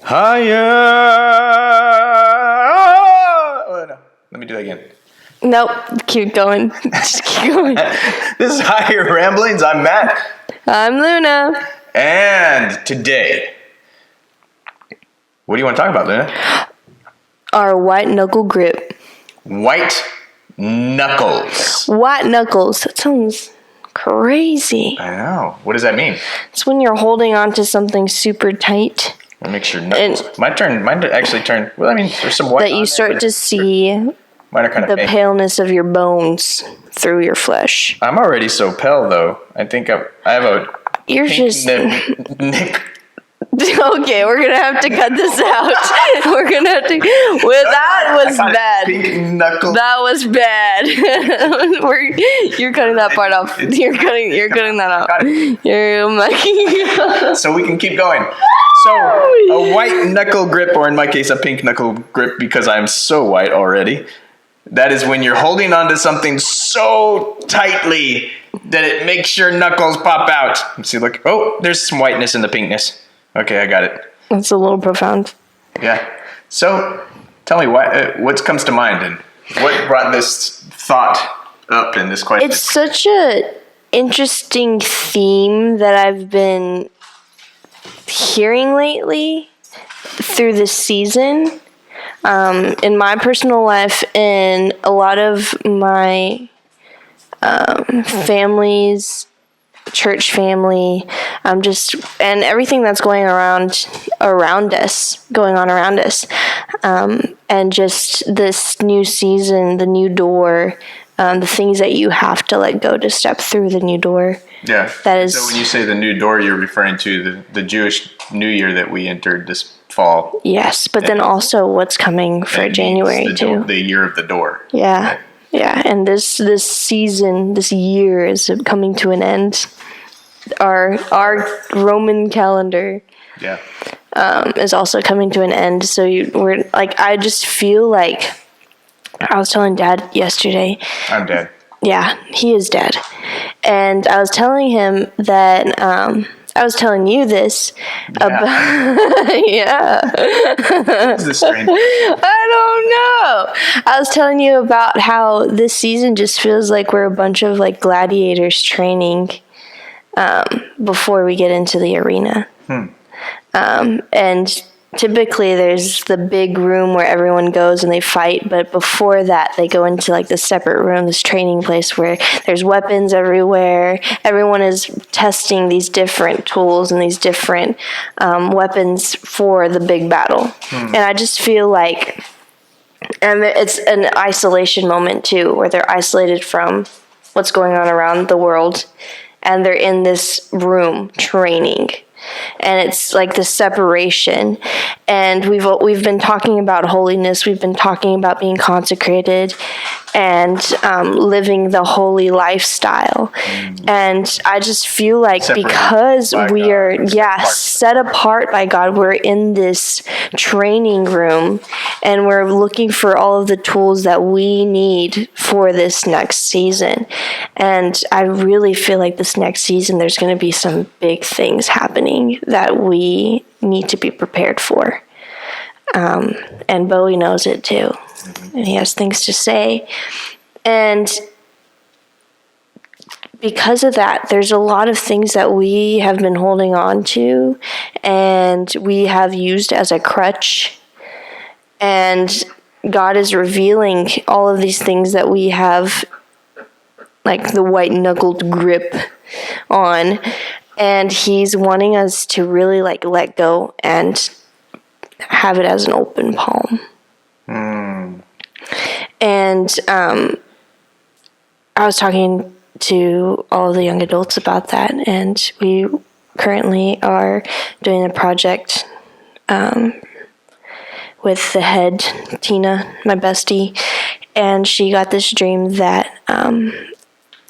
Higher. Oh, no. Let me do that again. Nope. Keep going. Just keep going. This is Higher Ramblings. I'm Matt. I'm Luna. And today, what do you want to talk about, Luna? Our white knuckle grip. White knuckles. White knuckles. That sounds crazy. I know. What does that mean? It's when you're holding on to something super tight. It makes your knuckles. Mine actually turned. Well, I mean, there's some white. That you start to see mine are kind of the paleness of your bones through your flesh. I'm already so pale, though. I think I have a. You're just. Nick. Okay, we're gonna have to cut this out. We're gonna have to. Well, that was bad. Pink knuckle. That was bad. You're cutting that part off. You're cutting that out. You're mucking. So we can keep going. So a white knuckle grip, or in my case, a pink knuckle grip, because I'm so white already. That is when you're holding onto something so tightly that it makes your knuckles pop out. Let's see, look. Oh, there's some whiteness in the pinkness. Okay, I got it. That's a little profound. Yeah. So, tell me what comes to mind and what brought this thought up in this question? It's such a interesting theme that I've been hearing lately through this season. In my personal life, in a lot of my family's church family, and everything that's going on around us, and just this new season, the new door, the things that you have to let go to step through the new door. Yeah. That is. So when you say the new door, you're referring to the Jewish New Year that we entered this fall. Yes, but then also what's coming for January too. The year of the door. Yeah. Right? Yeah, and this season, this year is coming to an end. Our Roman calendar, is also coming to an end. So we're like, I just feel like I was telling Dad yesterday. I'm dead. Yeah, he is dead, and I was telling him that. I was telling you this about. Yeah. This is strange. I don't know. I was telling you about how this season just feels like we're a bunch of like gladiators training before we get into the arena. And typically there's the big room where everyone goes and they fight, but before that they go into like this separate room, this training place where there's weapons everywhere. Everyone is testing these different tools and these different weapons for the big battle. And I just feel like, and it's an isolation moment too, where they're isolated from what's going on around the world, and they're in this room training. And it's like the separation, and we've been talking about holiness. We've been talking about being consecrated and living the holy lifestyle. And I just feel like because we are set apart by God, we're in this training room, and we're looking for all of the tools that we need for this next season. And I really feel like this next season there's going to be some big things happening that we need to be prepared for. And Bowie knows it too. And he has things to say. And because of that, there's a lot of things that we have been holding on to and we have used as a crutch. And God is revealing all of these things that we have, like the white-knuckled grip on. And he's wanting us to really like let go and have it as an open palm. And I was talking to all of the young adults about that, and we currently are doing a project with the head, Tina, my bestie, and she got this dream that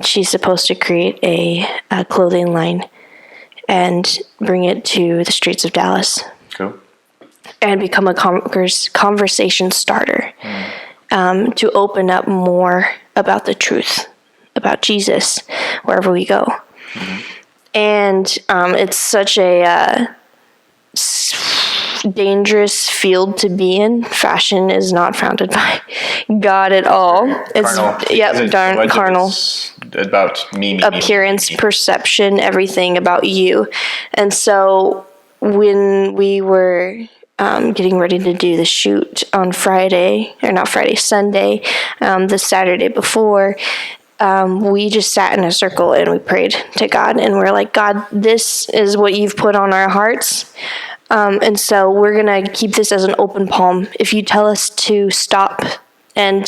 she's supposed to create a clothing line and bring it to the streets of Dallas. Cool. And become a conversation starter, to open up more about the truth, about Jesus, wherever we go. And it's such a dangerous field to be in. Fashion is not founded by God at all. Carnal. Carnal. About me. Appearance, perception, everything about you. And so when we were getting ready to do the shoot on Sunday, the Saturday before, we just sat in a circle and we prayed to God, and we're like, God, this is what you've put on our hearts. And so we're going to keep this as an open palm. If you tell us to stop and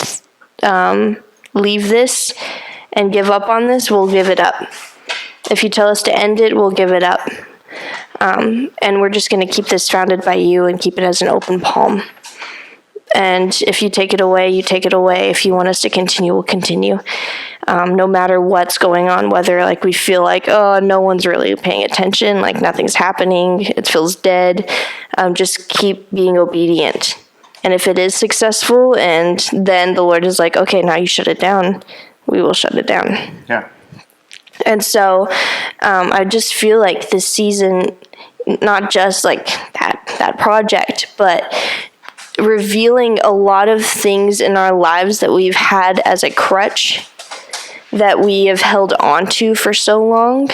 leave this and give up on this, we'll give it up. If you tell us to end it, we'll give it up. And we're just going to keep this founded by you and keep it as an open palm. And if you take it away, you take it away. If you want us to continue, we'll continue. No matter what's going on, whether like we feel like, oh, no one's really paying attention, like nothing's happening, it feels dead, just keep being obedient. And if it is successful and then the Lord is like, okay, now you shut it down, we will shut it down. Yeah. And so I just feel like this season, not just like that project, but revealing a lot of things in our lives that we've had as a crutch that we have held on to for so long.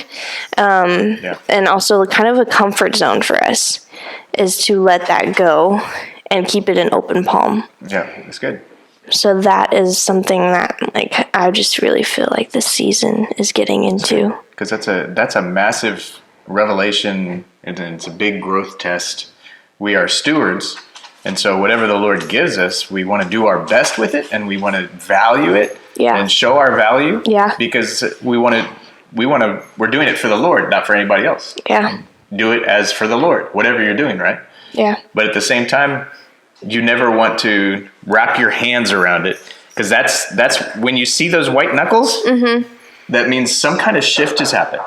And also kind of a comfort zone for us is to let that go and keep it in open palm. Yeah, that's good. So that is something that like I just really feel like this season is getting into. Because that's a massive revelation, and it's a big growth test. We are stewards, and so whatever the Lord gives us, we want to do our best with it, and we want to value it and show our value. Yeah. Because we're doing it for the Lord, not for anybody else. Yeah. Do it as for the Lord, whatever you're doing, right? Yeah. But at the same time, you never want to wrap your hands around it, because that's when you see those white knuckles. Mm-hmm. That means some kind of shift has happened.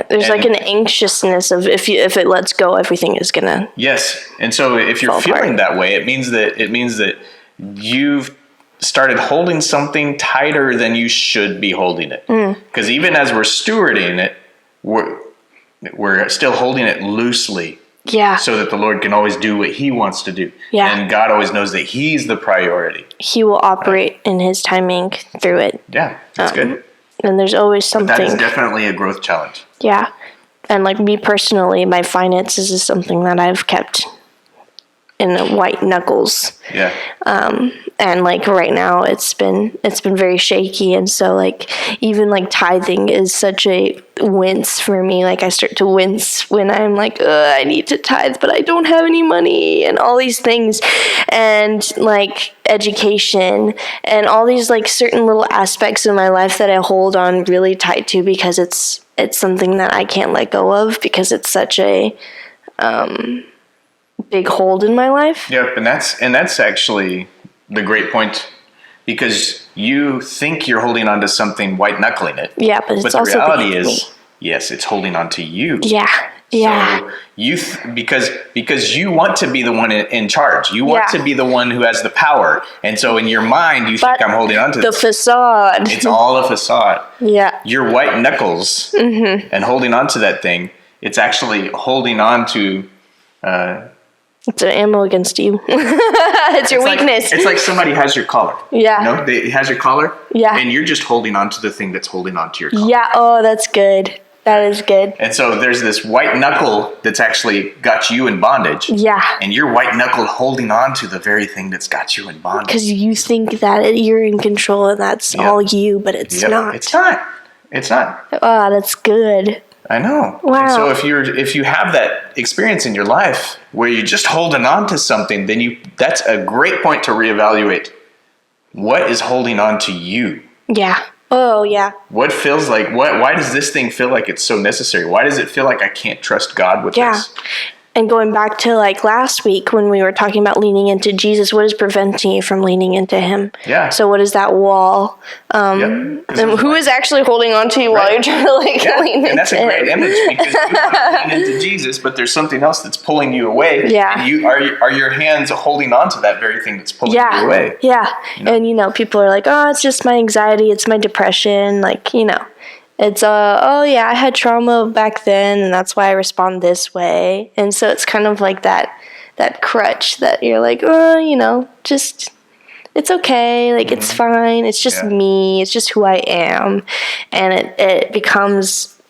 There's like an anxiousness of if it lets go, everything is gonna. Yes, and so if you're feeling that way, it means that you've started holding something tighter than you should be holding it. Because even as we're stewarding it, we're still holding it loosely. Yeah. So that the Lord can always do what He wants to do. Yeah. And God always knows that He's the priority. He will operate in His timing through it. Yeah, that's good. And there's always something. But that is definitely a growth challenge. Yeah. And like me personally, my finances is something that I've kept in the white knuckles. Yeah. And like right now it's been very shaky, and so like even like tithing is such a wince for me. Like I start to wince when I'm like, I need to tithe, but I don't have any money, and all these things, and like education and all these like certain little aspects of my life that I hold on really tight to because it's something that I can't let go of because it's such a big hold in my life. Yep, and that's actually the great point, because you think you're holding on to something white knuckling it. Yeah, but it's also the reality is, yes, it's holding on to you. Yeah. Yeah. So you because you want to be the one in charge. You want to be the one who has the power, and so in your mind you think I'm holding on to the facade. It's all a facade. Yeah. Your white knuckles and holding on to that thing. It's actually holding on to. It's an ammo against you. It's your weakness. It's like somebody has your collar. Yeah. You know, they has your collar. Yeah. And you're just holding on to the thing that's holding on to your collar. Yeah. Oh, that's good. That is good. And so there's this white knuckle that's actually got you in bondage. Yeah. And you're white knuckle holding on to the very thing that's got you in bondage. Because you think that you're in control and that's all you, but it's not. It's not. It's not. Oh, that's good. I know. Wow. And so if you have that experience in your life where you're just holding on to something, then that's a great point to reevaluate what is holding on to you. Yeah. Oh, yeah. What feels like why does this thing feel like it's so necessary? Why does it feel like I can't trust God with this? And going back to like last week when we were talking about leaning into Jesus, what is preventing you from leaning into Him? Yeah. So what is that wall? And who is actually holding on to you while you're trying to lean into Him? And that's a great image because you want to lean into Jesus, but there's something else that's pulling you away. Yeah. And are your hands holding on to that very thing that's pulling you away? Yeah. And people are like, oh, it's just my anxiety, it's my depression, It's, I had trauma back then, and that's why I respond this way. And so it's kind of like that that crutch that you're like, oh, you know, just it's okay, like it's fine, it's just me, it's just who I am, and it becomes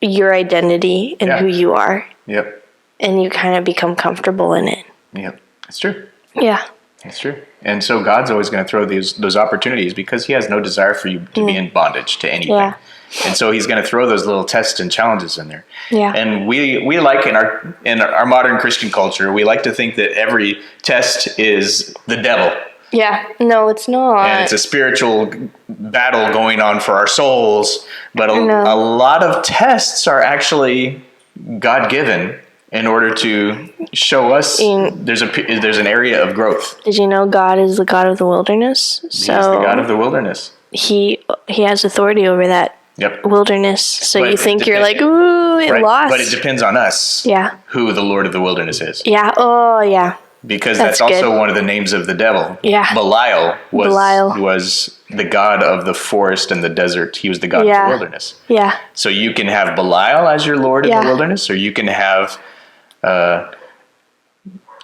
your identity and who you are. Yep. And you kind of become comfortable in it. Yep. It's true. Yeah. It's true. And so God's always going to throw those opportunities because he has no desire for you to be in bondage to anything. Yeah. And so he's going to throw those little tests and challenges in there. Yeah. And we like in our modern Christian culture, we like to think that every test is the devil. Yeah. No, it's not. And it's a spiritual battle going on for our souls. But a lot of tests are actually God-given in order to show us there's an area of growth. Did you know God is the God of the wilderness? He's the God of the wilderness. He has authority over that wilderness. So but you think you're like, ooh, lost. But it depends on us. Yeah. Who the Lord of the wilderness is. Yeah. Oh, yeah. Because that's also one of the names of the devil. Yeah. Belial was the god of the forest and the desert. He was the god of the wilderness. Yeah. So you can have Belial as your Lord in the wilderness, or you can have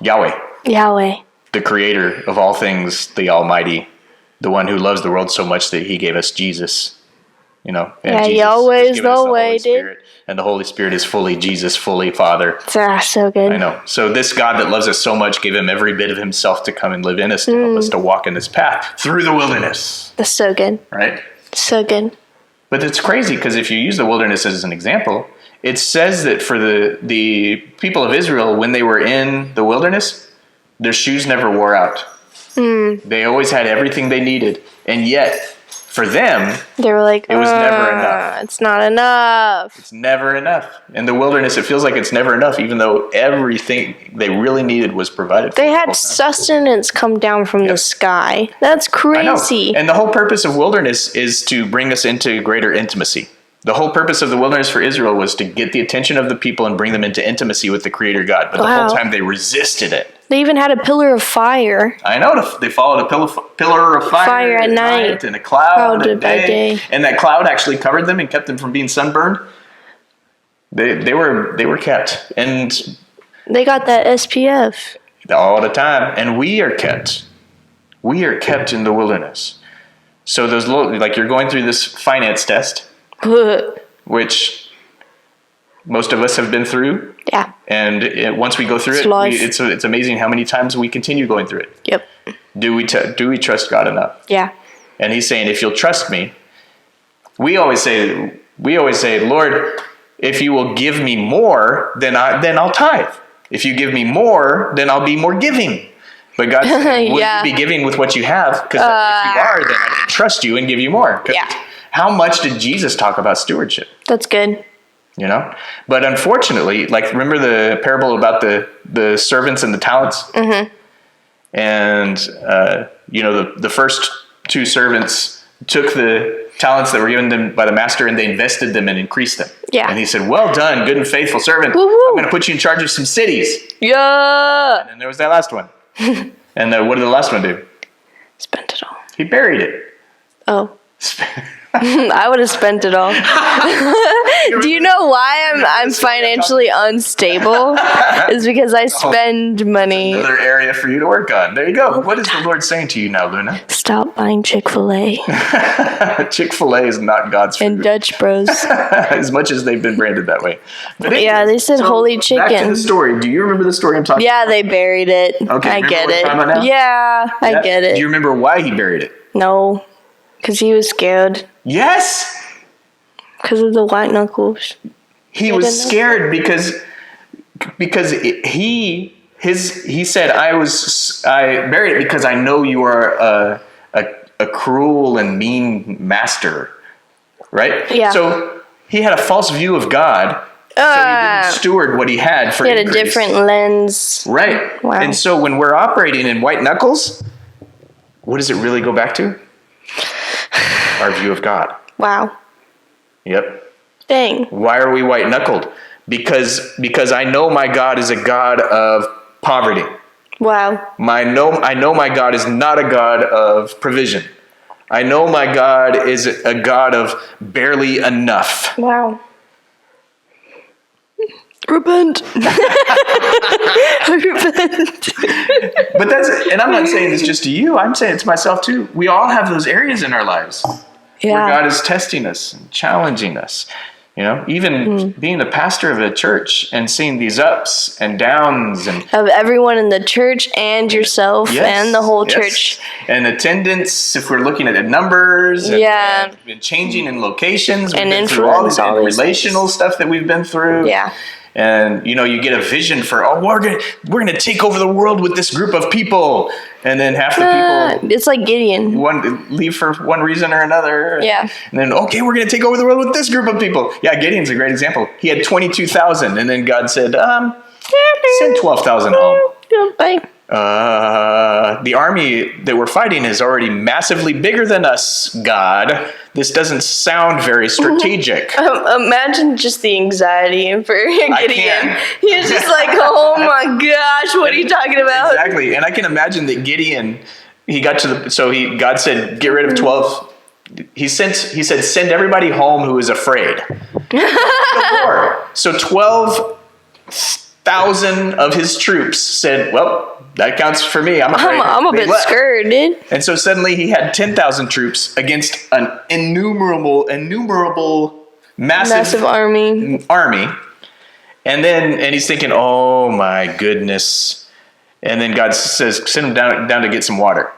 Yahweh, the creator of all things, the Almighty, the one who loves the world so much that he gave us Jesus. You know, and Jesus Yahweh is the way, dude. And the Holy Spirit is fully Jesus, fully Father. So good. I know. So this God that loves us so much gave him every bit of himself to come and live in us, to help us to walk in this path through the wilderness. That's so good. Right? So good. But it's crazy because if you use the wilderness as an example, it says that for the people of Israel, when they were in the wilderness, their shoes never wore out. They always had everything they needed. And yet, for them, they were like, it was never enough. It's not enough. It's never enough. In the wilderness, it feels like it's never enough, even though everything they really needed was provided for. They had sustenance come down from the sky. That's crazy. And the whole purpose of wilderness is to bring us into greater intimacy. The whole purpose of the wilderness for Israel was to get the attention of the people and bring them into intimacy with the Creator God. But the whole time they resisted it. They even had a pillar of fire. I know. They followed a pillar of fire at night and a cloud at day. And that cloud actually covered them and kept them from being sunburned. They were kept. And they got that SPF. All the time. And we are kept. We are kept in the wilderness. So those like you're going through this finance test. Which most of us have been through. Yeah. And once we go through it's amazing how many times we continue going through it. Yep. Do we trust God enough? Yeah. And he's saying, if you'll trust me, we always say, Lord, if you will give me more, then I'll tithe. If you give me more, then I'll be more giving. But God's saying, will you be giving with what you have? Because if you are, then I can trust you and give you more. Yeah. How much did Jesus talk about stewardship? That's good. You know? But unfortunately, like, remember the parable about the servants and the talents? Mm-hmm. And, the first two servants took the talents that were given them by the master and they invested them and increased them. Yeah. And he said, well done, good and faithful servant. Woo-hoo. I'm going to put you in charge of some cities. Yeah. And then there was that last one. And what did the last one do? Spent it all. He buried it. Oh. I would have spent it all. Do you know why I'm financially unstable? Is because I spend money. Another area for you to work on. There you go. What is the Lord saying to you now, Luna? Stop buying Chick-fil-A. Chick-fil-A is not God's food. And Dutch Bros. As much as they've been branded that way. But yeah, they said holy chicken. Back to the story. Do you remember the story I'm talking about? Yeah, they buried it. Okay, I get it. Yeah, I get it. Do you remember why he buried it? No. Because he was scared. Yes. Because of the white knuckles. He was scared because he said, I buried it because I know you are a cruel and mean master, right? Yeah. So he had a false view of God. So he didn't steward what he had for increase. He had a different lens. Right. Wow. And so when we're operating in white knuckles, what does it really go back to? Our view of God. Wow. Yep. Dang. Why are we white-knuckled? Because I know my God is a God of poverty. Wow. I know my God is not a God of provision. I know my God is a God of barely enough. Wow. Repent. Repent. But and I'm not saying this just to you. I'm saying it to myself too. We all have those areas in our lives where God is testing us and challenging us. Even being a pastor of a church and seeing these ups and downs and of everyone in the church and yourself and the whole church. And attendance, if we're looking at the numbers and changing in locations. We've been through all these relational stuff that we've been through. Yeah. And you get a vision for we're gonna take over the world with this group of people, and then half the people it's like Gideon leave for one reason or another. Yeah. And then we're gonna take over the world with this group of people. Yeah, Gideon's a great example. He had 22,000, and then God said, "Send 12,000 home." Bye. The army that we're fighting is already massively bigger than us, God. This doesn't sound very strategic. Imagine just the anxiety for Gideon. He was just like, oh my gosh, what are you talking about? Exactly. And I can imagine that Gideon, he got to God said, get rid of 12. He said, send everybody home who is afraid. So 12,000 of his troops said, well, that counts for me. I'm afraid. I'm a bit scared, dude. And so suddenly he had 10,000 troops against an innumerable, massive army. And he's thinking, oh my goodness. And then God says, send him down to get some water.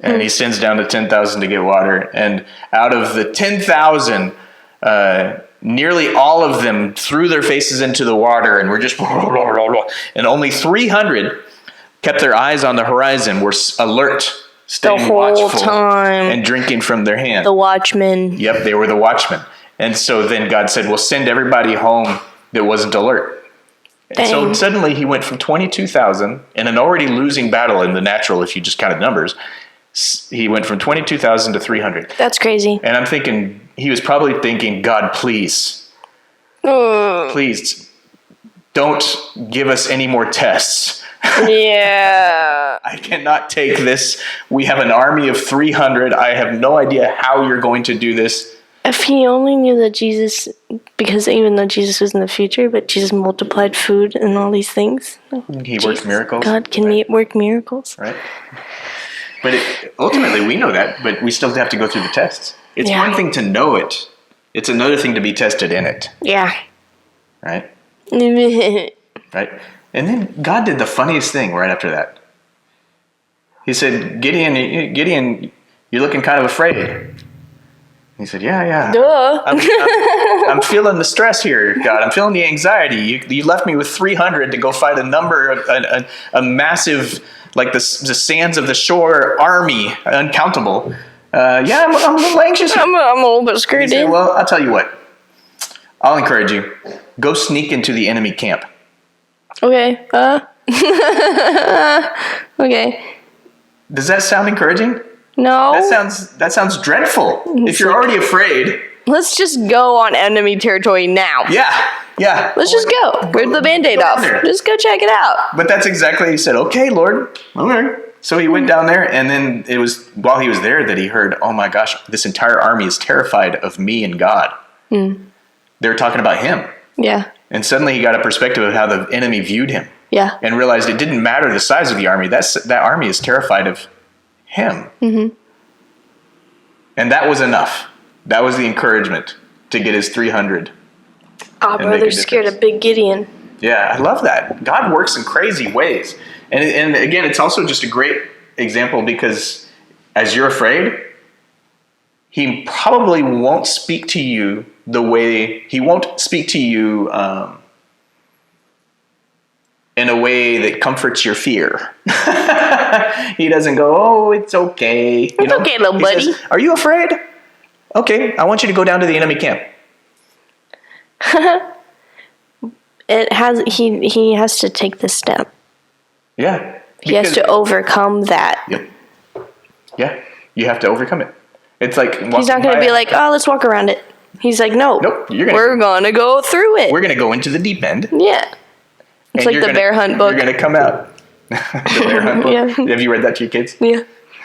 And he sends down to 10,000 to get water. And out of the 10,000, nearly all of them threw their faces into the water and were just, and only 300 kept their eyes on the horizon, were alert, staying watchful time, and drinking from their hand. The watchmen. Yep, they were the watchmen. And so then God said, well, send everybody home that wasn't alert. And so suddenly he went from 22,000 in an already losing battle in the natural, if you just counted numbers, he went from 22,000 to 300. That's crazy. And I'm thinking, he was probably thinking, God, please, please don't give us any more tests. Yeah. I cannot take this. We have an army of 300. I have no idea how you're going to do this. If he only knew that Jesus, because even though Jesus was in the future, but Jesus multiplied food and all these things. He worked miracles. God can work miracles. Right. But ultimately we know that, but we still have to go through the tests. It's one thing to know it. It's another thing to be tested in it. Yeah. Right? Right? And then God did the funniest thing right after that. He said, Gideon, you're looking kind of afraid. He said, yeah. Duh. I'm feeling the stress here, God. I'm feeling the anxiety. You left me with 300 to go fight a massive, like the sands of the shore army, uncountable. I'm a little anxious. I'm a little bit scared. Said, well, I'll tell you what. I'll encourage you. Go sneak into the enemy camp. Okay. Okay. Does that sound encouraging? No. That sounds dreadful. If you're already afraid. Let's just go on enemy territory now. Yeah. Let's just go. Rip the Band-Aid off. Just go check it out. But that's exactly, he said, okay, Lord. All right. So he went down there, and then it was while he was there that he heard, oh my gosh, this entire army is terrified of me and God. They were talking about him. Yeah. And suddenly he got a perspective of how the enemy viewed him. Yeah. And realized it didn't matter the size of the army. That army is terrified of him. Mm-hmm. And that was enough. That was the encouragement to get his 300. Oh, brother's scared of big Gideon. Yeah, I love that. God works in crazy ways. And again, it's also just a great example because as you're afraid, he probably won't speak to you the way, he won't speak to you in a way that comforts your fear. He doesn't go, oh, it's okay. It's okay, little buddy. Says, are you afraid? Okay, I want you to go down to the enemy camp. He has to take the step. Yeah. He has to overcome that. Yep. Yeah, you have to overcome it. It's like he's not going to be like, oh, let's walk around it. He's like, nope. We're going to go through it. We're going to go into the deep end. Yeah. It's like the bear hunt book. You're going to come out. The bear hunt book. Yeah. Have you read that to your kids? Yeah.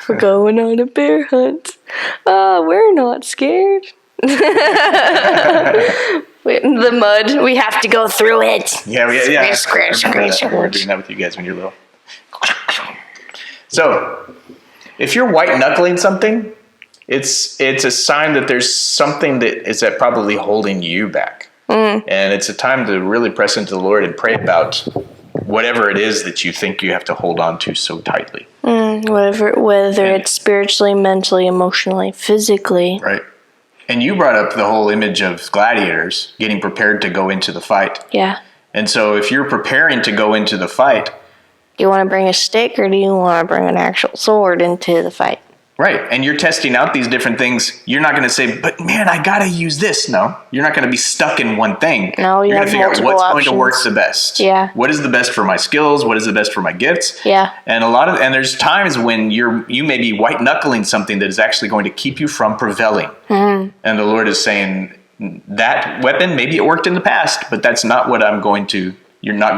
We're going on a bear hunt. We're not scared. The mud. We have to go through it. Yeah. Scratch. I remember doing that with you guys when you're little. So, if you're white knuckling something, it's a sign that there's something that is probably holding you back. And it's a time to really press into the Lord and pray about whatever it is that you think you have to hold on to so tightly. Whether it's spiritually, mentally, emotionally, physically. Right. And you brought up the whole image of gladiators getting prepared to go into the fight. Yeah. And so if you're preparing to go into the fight, do you want to bring a stick or do you want to bring an actual sword into the fight? Right. And you're testing out these different things. You're not going to say, but man, I got to use this. No, you're not going to be stuck in one thing. No, you're going to figure out what's options. going to work the best. Yeah. What is the best for my skills? What is the best for my gifts? Yeah. And there's times when you may be white knuckling something that is actually going to keep you from prevailing. Mm-hmm. And the Lord is saying that weapon, maybe it worked in the past, but that's not what I'm going to, you're not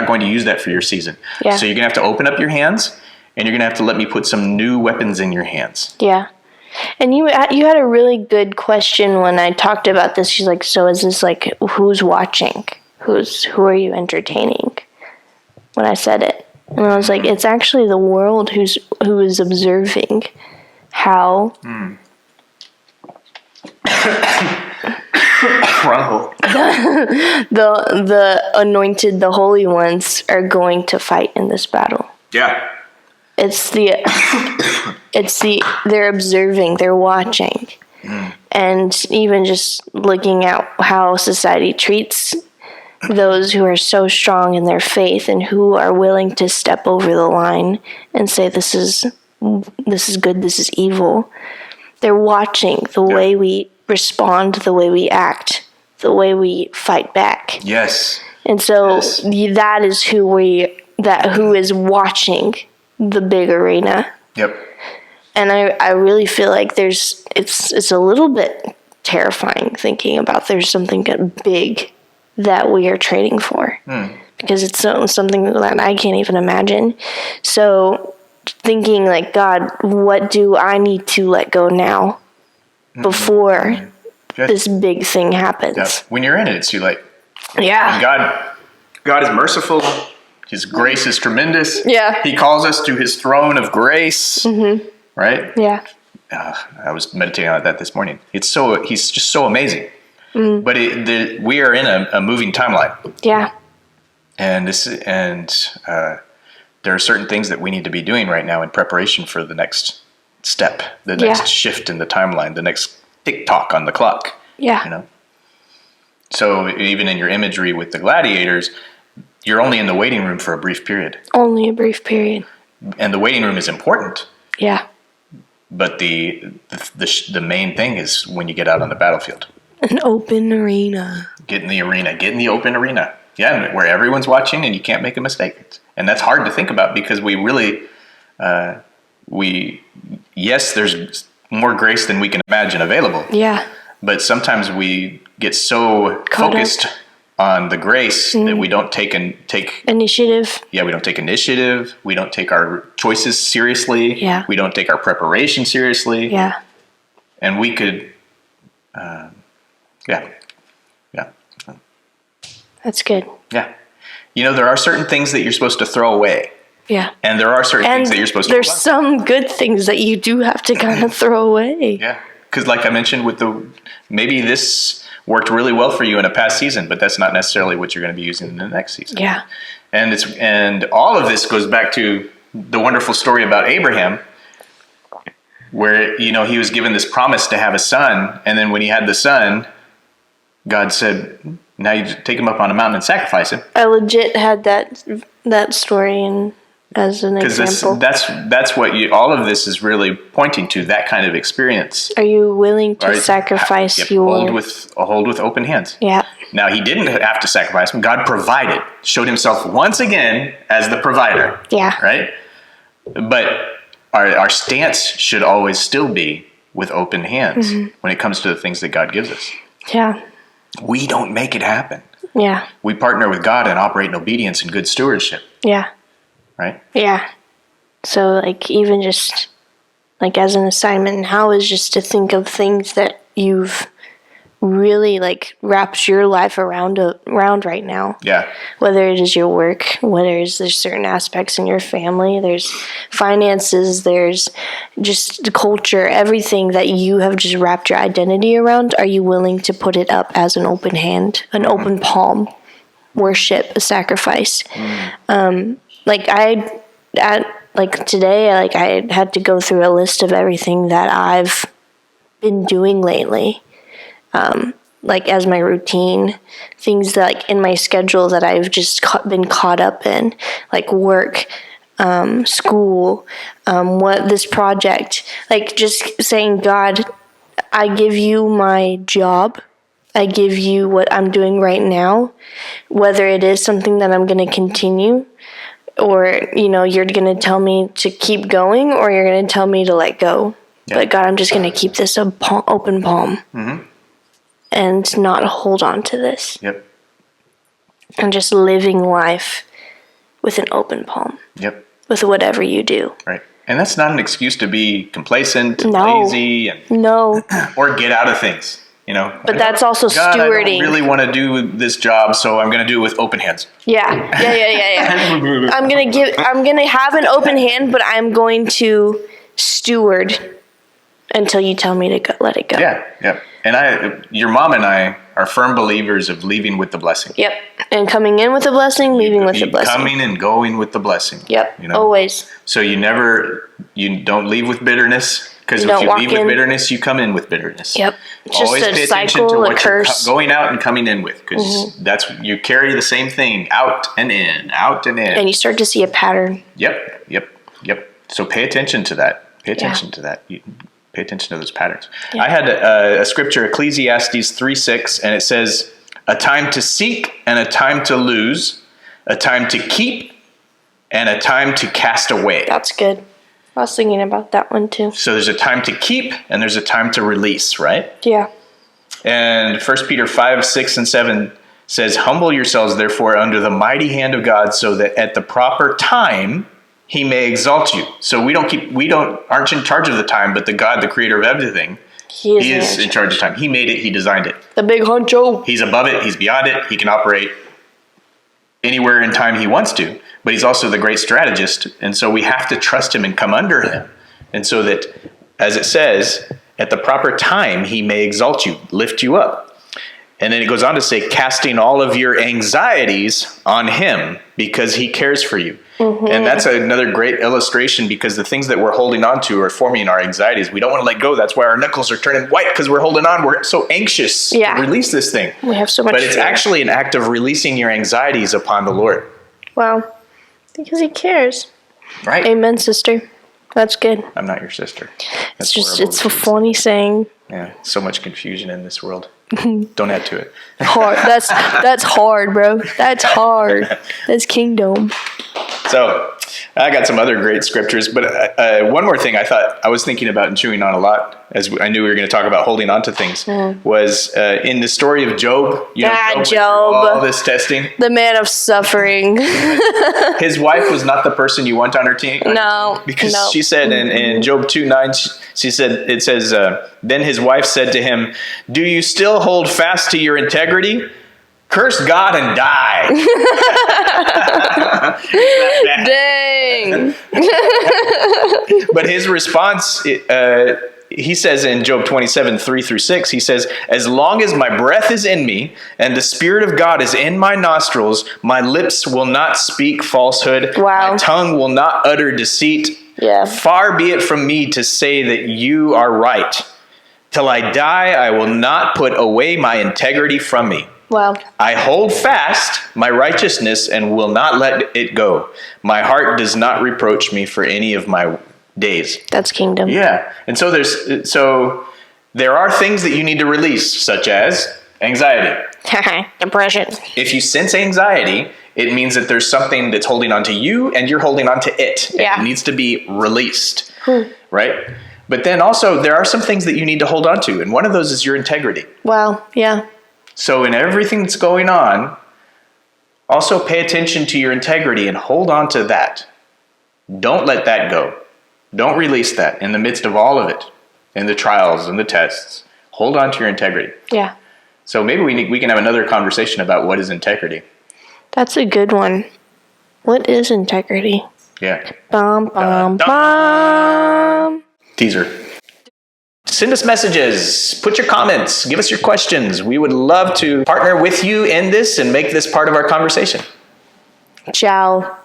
going to use that for your season. Yeah. So you're going to have to open up your hands. And you're going to have to let me put some new weapons in your hands. Yeah. And you had a really good question when I talked about this. She's like, so is this like, who's watching? Who are you entertaining? When I said it. And I was like, it's actually the world who is observing how the anointed, the holy ones are going to fight in this battle. Yeah. They're observing, they're watching. And even just looking at how society treats those who are so strong in their faith and who are willing to step over the line and say, this is good, this is evil. They're watching the way we respond, the way we act, the way we fight back. Yes. And so that is who is watching the big arena. Yep. And I really feel like it's a little bit terrifying thinking about there's something big that we are training for. Because it's something that I can't even imagine. So thinking like, God, what do I need to let go now before this big thing happens? Yeah. When you're in it, it's too late. Yeah. And God is merciful. His grace is tremendous. Yeah. He calls us to his throne of grace. Mm-hmm. Right? Yeah. I was meditating on that this morning. He's just so amazing. Mm. But we are in a moving timeline. Yeah. And there are certain things that we need to be doing right now in preparation for the next step, the next shift in the timeline, the next tick-tock on the clock. Yeah. You know? So even in your imagery with the gladiators, you're only in the waiting room for a brief period. Only a brief period. And the waiting room is important. Yeah. But the main thing is when you get out on the battlefield. An open arena. Get in the arena. Get in the open arena. Yeah, where everyone's watching and you can't make a mistake. And that's hard to think about because we really, there's more grace than we can imagine available. Yeah. But sometimes we get so focused on the grace that we don't take initiative. Yeah, we don't take initiative. We don't take our choices seriously. Yeah. We don't take our preparation seriously. Yeah. And we could, yeah. That's good. Yeah. You know, there are certain things that you're supposed to throw away. Yeah. And there are certain things that you're supposed to there's some good things that you do have to kind of throw away. Yeah. Because like I mentioned maybe this worked really well for you in a past season, but that's not necessarily what you're going to be using in the next season. Yeah. And all of this goes back to the wonderful story about Abraham, where, you know, he was given this promise to have a son. And then when he had the son, God said, now you take him up on a mountain and sacrifice him. I legit had that story as an example. Because that's what all of this is really pointing to, that kind of experience. Are you willing to sacrifice hold with open hands? Yeah. Now, he didn't have to sacrifice him. God provided, showed himself once again as the provider. Yeah. Right? But our stance should always still be with open hands when it comes to the things that God gives us. Yeah. We don't make it happen. Yeah. We partner with God and operate in obedience and good stewardship. Yeah. Right? Yeah. So, like, even just, like, as an assignment now is just to think of things that you've really like wraps your life around right now. Yeah. Whether it is your work, there's certain aspects in your family, there's finances, there's just the culture, everything that you have just wrapped your identity around. Are you willing to put it up as an open hand, an open palm, worship, a sacrifice? Today, I had to go through a list of everything that I've been doing lately. As my routine, things that in my schedule that I've just been caught up in, like work, school, what this project, just saying, God, I give you my job. I give you what I'm doing right now, whether it is something that I'm going to continue, or, you're going to tell me to keep going, or you're going to tell me to let go. Yeah. But God, I'm just going to keep this open palm. Mm-hmm. And not hold on to this. Yep. And just living life with an open palm. Yep. With whatever you do. Right. And that's not an excuse to be complacent, lazy, and or get out of things. But that's also God, stewarding. I don't really want to do this job, so I'm going to do it with open hands. Yeah. I'm gonna have an open hand, but I'm going to steward until you tell me to let it go. Yeah. And your mom and I are firm believers of leaving with the blessing. Yep. And coming in with the blessing, leaving with the blessing. Coming and going with the blessing. Yep. Always. So you don't leave with bitterness, because if you leave with bitterness, you come in with bitterness. Yep. It's always pay attention to what you're going out and coming in with, because you carry the same thing out and in, out and in. And you start to see a pattern. Yep. So pay attention to that. Pay attention to that. Pay attention to those patterns. Yeah. I had a scripture, Ecclesiastes 3:6, and it says, a time to seek and a time to lose, a time to keep and a time to cast away. That's good. I was thinking about that one too. So there's a time to keep and there's a time to release, right? Yeah. And 1 Peter 5:6 and 7 says, humble yourselves, therefore, under the mighty hand of God, so that at the proper time he may exalt you. So aren't in charge of the time, but the God, the creator of everything, he is in charge of time. He made it. He designed it. The big honcho. He's above it. He's beyond it. He can operate anywhere in time he wants to, but he's also the great strategist. And so we have to trust him and come under him. And so that, as it says, at the proper time, he may exalt you, lift you up. And then it goes on to say, casting all of your anxieties on him because he cares for you. Mm-hmm. And that's another great illustration, because the things that we're holding on to are forming our anxieties. We don't want to let go. That's why our knuckles are turning white, because we're holding on. We're so anxious to release this thing. We have so much But it's actually an act of releasing your anxieties upon the Lord. Wow. Because he cares. Right. Amen, sister. That's good. I'm not your sister. It's a funny saying. Yeah, so much confusion in this world. Don't add to it. Hard. That's hard, bro. That's hard. That's kingdom. So I got some other great scriptures, but one more thing I was thinking about and chewing on a lot, as I knew we were going to talk about holding on to things, was in the story of Job. Job. All this testing. The man of suffering. His wife was not the person you want on her team. No. Because she said in Job 2:9, it says, then his wife said to him, do you still hold fast to your integrity? Curse God and die. Dang. But his response, he says in Job 27:3-6, he says, as long as my breath is in me and the Spirit of God is in my nostrils, my lips will not speak falsehood. Wow. My tongue will not utter deceit. Yeah. Far be it from me to say that you are right. Till I die, I will not put away my integrity from me. Wow. I hold fast my righteousness and will not let it go. My heart does not reproach me for any of my days. That's kingdom. Yeah. And so there are things that you need to release, such as anxiety. Depression. If you sense anxiety, it means that there's something that's holding on to you and you're holding on to it. Yeah. And it needs to be released. Right? But then also there are some things that you need to hold on to. And one of those is your integrity. Wow. Yeah. So in everything that's going on, also pay attention to your integrity and hold on to that. Don't let that go. Don't release that in the midst of all of it, in the trials and the tests. Hold on to your integrity. Yeah. So maybe we can have another conversation about what is integrity. That's a good one. What is integrity? Yeah. Bum, bum, bum. Teaser. Send us messages. Put your comments. Give us your questions. We would love to partner with you in this and make this part of our conversation. Ciao.